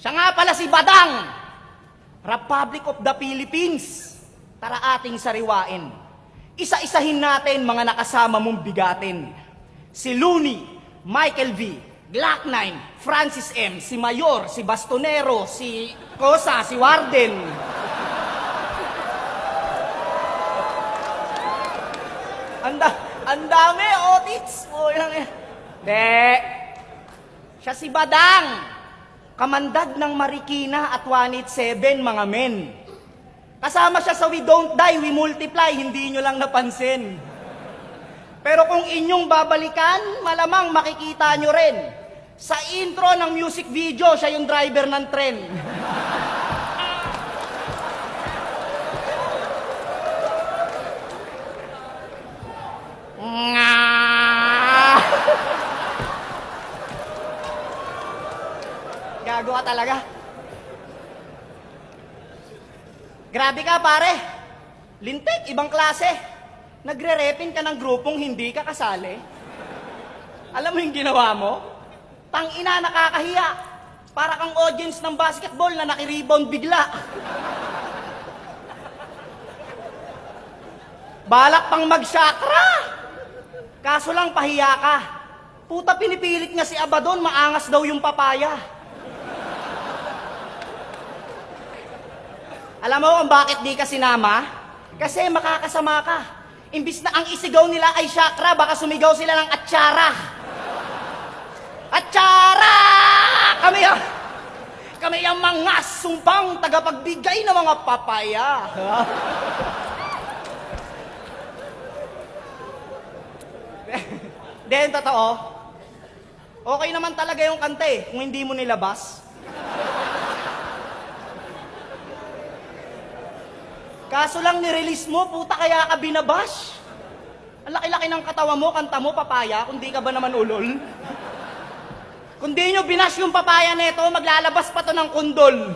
Siya nga pala si Badang, Republic of the Philippines. Tara ating sariwain. Isa-isahin natin mga nakasama mong bigatin. Si Looney, Michael V, Glock 9, Francis M, si Mayor, si Bastonero, si Cosa, si Warden. Ang dami, Otits. Oh, yan. Siya si Badang, kamandag ng Marikina at 187, mga men. Kasama siya sa We Don't Die, We Multiply, hindi nyo lang napansin. Pero kung inyong babalikan, malamang makikita nyo rin. Sa intro ng music video, siya yung driver ng tren. Gago ka talaga. Grabe ka, pare. Lintik, ibang klase. Nagre-repin ka ng grupong hindi ka kasali. Alam mo yung ginawa mo? Tangina, nakakahiya. Para kang audience ng basketball na nakirebound bigla. Balak pang mag-chakra. Kaso lang pahiya ka. Puta, pinipilit nga si Abaddon, maangas daw yung papaya. Alam mo kung bakit di ka sinama? Kasi makakasama ka. Imbis na ang isigaw nila ay chakra, baka sumigaw sila ng atsara. Atsara! Kami ang mga sumpang tagapagbigay ng mga papaya. Then, totoo, okay naman talaga yung kanta eh, kung hindi mo nilabas. Kaso lang nirelease mo, puta, kaya ka binabash. Ang laki-laki ng katawa mo, kanta mo, papaya, kung di ka ba naman ulol? Kung di nyo binash yung papaya neto, maglalabas pa to ng kundol.